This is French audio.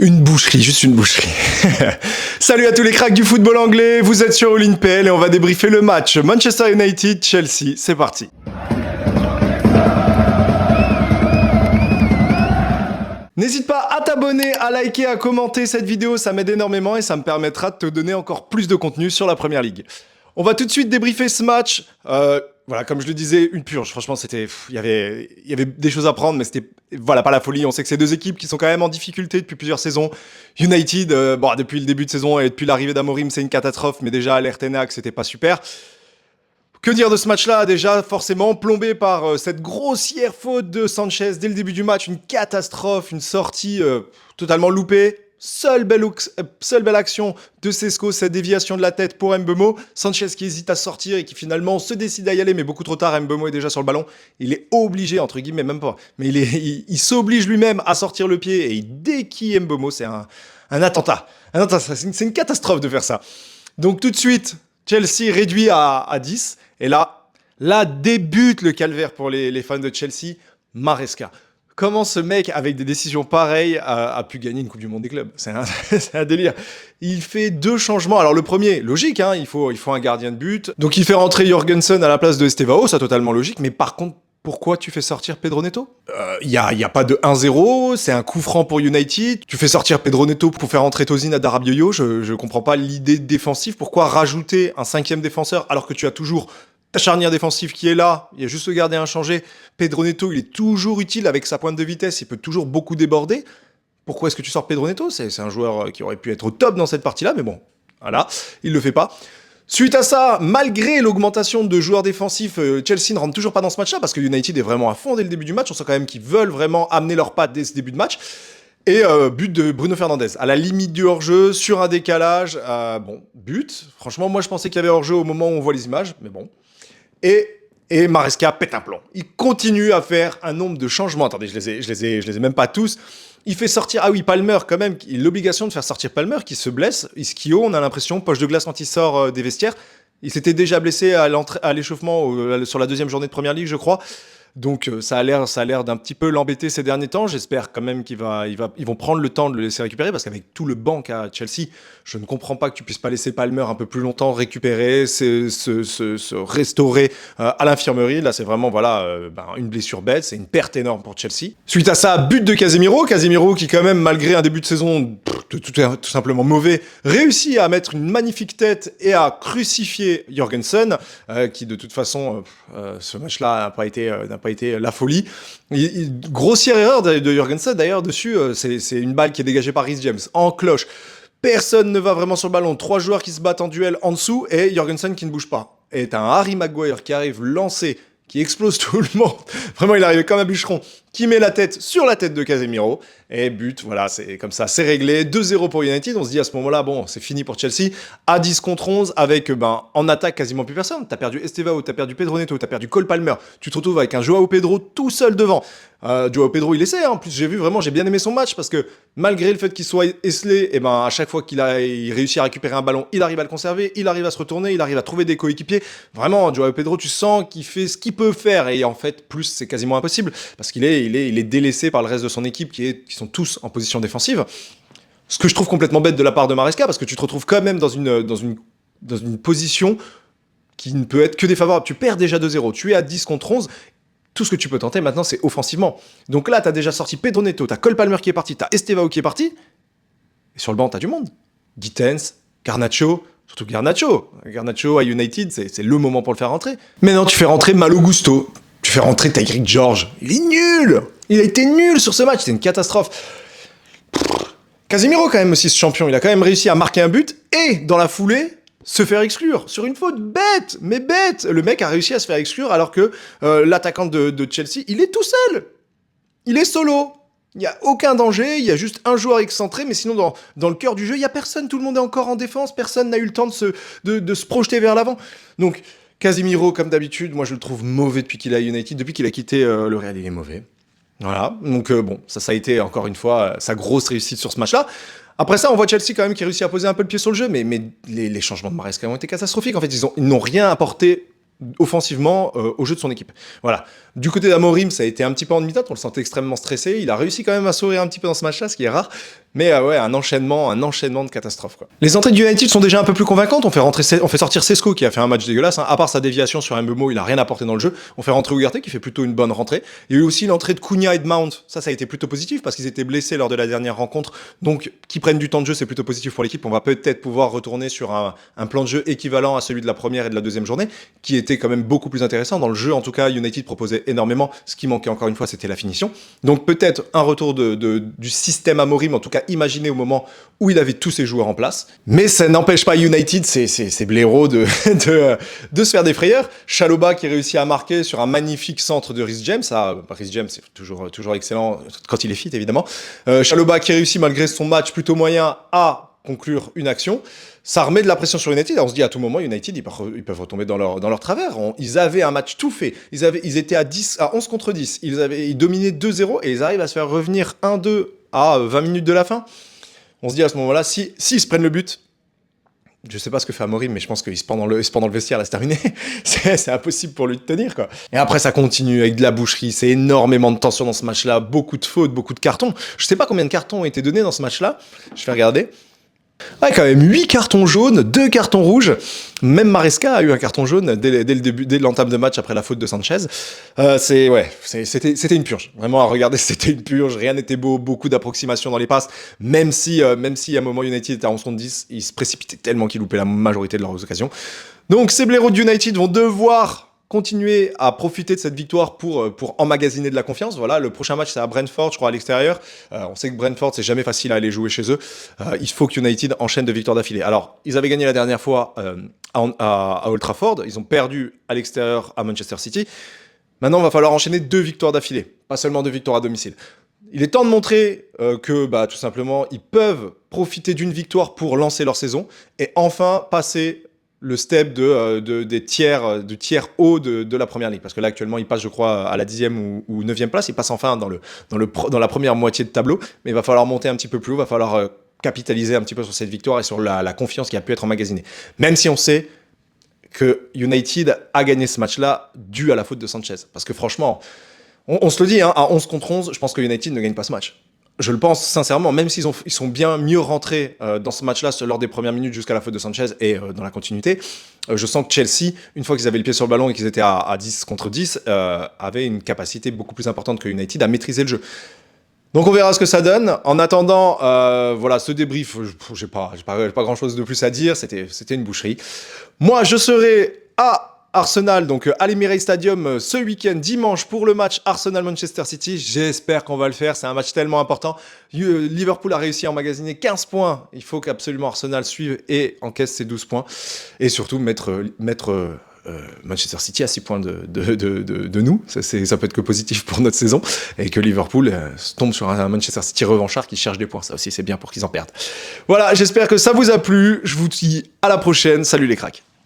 Une boucherie, juste une boucherie. Salut à tous les cracks du football anglais, vous êtes sur All In PL et on va débriefer le match Manchester United-Chelsea, c'est parti. N'hésite pas à t'abonner, à liker, à commenter cette vidéo, ça m'aide énormément et ça me permettra de te donner encore plus de contenu sur la Première Ligue. On va tout de suite débriefer ce match. Voilà, comme je le disais, une purge. Franchement, il y avait des choses à prendre, mais c'était pas la folie. On sait que c'est deux équipes qui sont quand même en difficulté depuis plusieurs saisons. United, depuis le début de saison et depuis l'arrivée d'Amorim, c'est une catastrophe, mais déjà à l'Air Ten Hag, c'était pas super. Que dire de ce match-là? Déjà, forcément, plombé par cette grossière faute de Sanchez dès le début du match, une catastrophe, une sortie totalement loupée. Seule belle action de Sesco, cette déviation de la tête pour Mbeumo. Sanchez qui hésite à sortir et qui finalement se décide à y aller, mais beaucoup trop tard. Mbeumo est déjà sur le ballon. Il est obligé, entre guillemets, même pas, mais il s'oblige lui-même à sortir le pied et il déquille Mbeumo. C'est un attentat. C'est une catastrophe de faire ça. Donc tout de suite, Chelsea réduit à 10. Et là débute le calvaire pour les fans de Chelsea. Maresca. Comment ce mec, avec des décisions pareilles, a pu gagner une Coupe du Monde des clubs? C'est un délire. Il fait deux changements. Alors le premier, logique, hein, il faut un gardien de but. Donc il fait rentrer Jorgensen à la place de Estevao, ça totalement logique. Mais par contre, pourquoi tu fais sortir Pedro Neto? Il y a pas de 1-0, c'est un coup franc pour United. Tu fais sortir Pedro Neto pour faire rentrer Tosin à Darabioyo. Je comprends pas l'idée défensive. Pourquoi rajouter un cinquième défenseur alors que tu as toujours ta charnière défensive qui est là, il y a juste le gardien à changer. Pedro Neto, il est toujours utile avec sa pointe de vitesse, il peut toujours beaucoup déborder. Pourquoi est-ce que tu sors Pedro Neto? C'est un joueur qui aurait pu être au top dans cette partie-là, mais bon, voilà, il le fait pas. Suite à ça, malgré l'augmentation de joueurs défensifs, Chelsea ne rentre toujours pas dans ce match-là, parce que United est vraiment à fond dès le début du match. On sent quand même qu'ils veulent vraiment amener leurs pattes dès ce début de match. Et but de Bruno Fernandes, à la limite du hors-jeu, sur un décalage. But. Franchement, moi je pensais qu'il y avait hors-jeu au moment où on voit les images, mais bon. Et Maresca pète un plomb. Il continue à faire un nombre de changements. Attendez, je les ai même pas tous. Il fait sortir, Palmer quand même. Il a l'obligation de faire sortir Palmer qui se blesse. Ischio, on a l'impression, poche de glace quand il sort des vestiaires. Il s'était déjà blessé à l'échauffement sur la deuxième journée de Première Ligue, je crois. Donc ça a l'air d'un petit peu l'embêter ces derniers temps. J'espère quand même ils vont prendre le temps de le laisser récupérer, parce qu'avec tout le banc à Chelsea, je ne comprends pas que tu puisses pas laisser Palmer un peu plus longtemps récupérer, se restaurer à l'infirmerie. Là, c'est vraiment une blessure bête, c'est une perte énorme pour Chelsea. Suite à ça, but de Casemiro qui quand même, malgré un début de saison tout simplement mauvais, réussit à mettre une magnifique tête et à crucifier Jorgensen, qui de toute façon, ce match-là n'a pas été la folie. Grossière erreur de Jorgensen d'ailleurs dessus, c'est une balle qui est dégagée par Reece James en cloche. Personne ne va vraiment sur le ballon, 3 joueurs qui se battent en duel en dessous et Jorgensen qui ne bouge pas. Et t'as un Harry Maguire qui arrive lancé, qui explose tout le monde. Vraiment, il arrive comme un bûcheron, qui met la tête sur la tête de Casemiro. Et but, voilà, c'est comme ça, c'est réglé. 2-0 pour United. On se dit à ce moment-là, bon, c'est fini pour Chelsea. À 10 contre 11, avec en attaque quasiment plus personne. T'as perdu Estevao, t'as perdu Pedro Neto, t'as perdu Cole Palmer. Tu te retrouves avec un Joao Pedro tout seul devant. Joao Pedro, il essaie. En plus, j'ai bien aimé son match parce que malgré le fait qu'il soit esselé, à chaque fois qu'il réussit à récupérer un ballon, il arrive à le conserver, il arrive à se retourner, il arrive à trouver des coéquipiers. Vraiment, Joao Pedro, tu sens qu'il fait ce qu'il peut faire. Et en fait, plus, c'est quasiment impossible parce qu'il est délaissé par le reste de son équipe qui sont tous en position défensive. Ce que je trouve complètement bête de la part de Maresca, parce que tu te retrouves quand même dans une position qui ne peut être que défavorable. Tu perds déjà 2-0, tu es à 10 contre 11. Tout ce que tu peux tenter maintenant, c'est offensivement. Donc là, tu as déjà sorti Pedro Neto, tu as Cole Palmer qui est parti, tu as Estevao qui est parti. Et sur le banc, tu as du monde. Gittens, Garnacho, surtout Garnacho. Garnacho à United, c'est le moment pour le faire rentrer. Mais non, tu fais rentrer Malo Gusto. Tu fais rentrer Tyrick George. Il est nul. Il a été nul sur ce match, c'était une catastrophe. Casemiro quand même aussi, ce champion, il a quand même réussi à marquer un but et dans la foulée se faire exclure sur une faute bête, mais bête. Le mec a réussi à se faire exclure alors que l'attaquant de Chelsea, il est tout seul. Il est solo. Il n'y a aucun danger, il y a juste un joueur excentré, mais sinon dans le cœur du jeu, il n'y a personne. Tout le monde est encore en défense, personne n'a eu le temps de se projeter vers l'avant. Donc Casemiro, comme d'habitude, moi je le trouve mauvais depuis qu'il a United, depuis qu'il a quitté le Real, il est mauvais. Voilà, donc ça a été encore une fois sa grosse réussite sur ce match-là. Après ça, on voit Chelsea quand même qui réussit à poser un peu le pied sur le jeu, mais les changements de Maresca ont été catastrophiques. En fait, ils n'ont rien apporté offensivement au jeu de son équipe. Voilà. Du côté d'Amorim, ça a été un petit peu en demi-teinte, on le sentait extrêmement stressé. Il a réussi quand même à sourire un petit peu dans ce match-là, ce qui est rare. Mais ouais, un enchaînement de catastrophes, quoi. Les entrées du United sont déjà un peu plus convaincantes. On fait sortir Sesko qui a fait un match dégueulasse, hein. À part sa déviation sur Mbeumo, il a rien apporté dans le jeu. On fait rentrer Ugarte qui fait plutôt une bonne rentrée. Il y a eu aussi l'entrée de Cunha et de Mount. Ça a été plutôt positif parce qu'ils étaient blessés lors de la dernière rencontre. Donc, qu'ils prennent du temps de jeu, c'est plutôt positif pour l'équipe. On va peut-être pouvoir retourner sur un plan de jeu équivalent à celui de la première et de la deuxième journée, qui était quand même beaucoup plus intéressant. Dans le jeu, en tout cas, United proposait énormément. Ce qui manquait encore une fois, c'était la finition. Donc, peut-être un retour du système Amorim, en tout cas imaginé au moment où il avait tous ses joueurs en place. Mais ça n'empêche pas United, c'est blaireau de se faire des frayeurs. Chalobah qui réussit à marquer sur un magnifique centre de Reece James. Reece James, c'est toujours excellent quand il est fit, évidemment. Chalobah qui réussit, malgré son match plutôt moyen, à conclure une action. Ça remet de la pression sur United. On se dit à tout moment, United, ils peuvent retomber dans leur travers. Ils avaient un match tout fait. Ils étaient à 11 contre 10. Ils dominaient 2-0 et ils arrivent à se faire revenir 1-2 à 20 minutes de la fin. On se dit à ce moment-là, s'ils se prennent le but, je sais pas ce que fait Amorim, mais je pense qu'il se prend dans le vestiaire, là, c'est terminé. c'est impossible pour lui de tenir, quoi. Et après, ça continue avec de la boucherie. C'est énormément de tension dans ce match-là. Beaucoup de fautes, beaucoup de cartons. Je sais pas combien de cartons ont été donnés dans ce match-là. Je vais regarder. Ouais, quand même 8 cartons jaunes, 2 cartons rouges. Même Maresca a eu un carton jaune dès l'entame de match après la faute de Sanchez. C'était une purge. Vraiment, à regarder, c'était une purge. Rien n'était beau, beaucoup d'approximations dans les passes. Même si à un moment United était à 11 contre 10, ils se précipitaient tellement qu'ils loupaient la majorité de leurs occasions. Donc ces blaireaux de United vont devoir continuer à profiter de cette victoire pour emmagasiner de la confiance. Voilà, le prochain match, c'est à Brentford, je crois, à l'extérieur. On sait que Brentford, c'est jamais facile à aller jouer chez eux. Il faut que United enchaîne de victoires d'affilée. Alors, ils avaient gagné la dernière fois à Old Trafford. Ils ont perdu à l'extérieur à Manchester City. Maintenant, il va falloir enchaîner 2 victoires d'affilée, pas seulement 2 victoires à domicile. Il est temps de montrer que, tout simplement, ils peuvent profiter d'une victoire pour lancer leur saison et enfin passer le step du tiers haut de la première ligue. Parce que là, actuellement, il passe, je crois, à la 10e ou 9e place. Il passe enfin dans la première moitié de tableau. Mais il va falloir monter un petit peu plus haut. Il va falloir capitaliser un petit peu sur cette victoire et sur la confiance qui a pu être emmagasinée. Même si on sait que United a gagné ce match-là dû à la faute de Sanchez. Parce que franchement, on se le dit, hein, à 11 contre 11, je pense que United ne gagne pas ce match. Je le pense sincèrement, même s'ils sont bien mieux rentrés dans ce match-là lors des premières minutes jusqu'à la faute de Sanchez et dans la continuité, je sens que Chelsea, une fois qu'ils avaient le pied sur le ballon et qu'ils étaient à 10 contre 10, avait une capacité beaucoup plus importante que United à maîtriser le jeu. Donc on verra ce que ça donne. En attendant, voilà, ce débrief, j'ai pas grand-chose de plus à dire, c'était une boucherie. Moi, je serai à Arsenal, donc à l'Emirates Stadium ce week-end, dimanche, pour le match Arsenal-Manchester City. J'espère qu'on va le faire, c'est un match tellement important. Liverpool a réussi à emmagasiner 15 points. Il faut qu'absolument Arsenal suive et encaisse ses 12 points. Et surtout mettre Manchester City à 6 points de nous. Ça peut être que positif pour notre saison. Et que Liverpool tombe sur un Manchester City revanchard qui cherche des points. Ça aussi, c'est bien pour qu'ils en perdent. Voilà, j'espère que ça vous a plu. Je vous dis à la prochaine. Salut les cracks.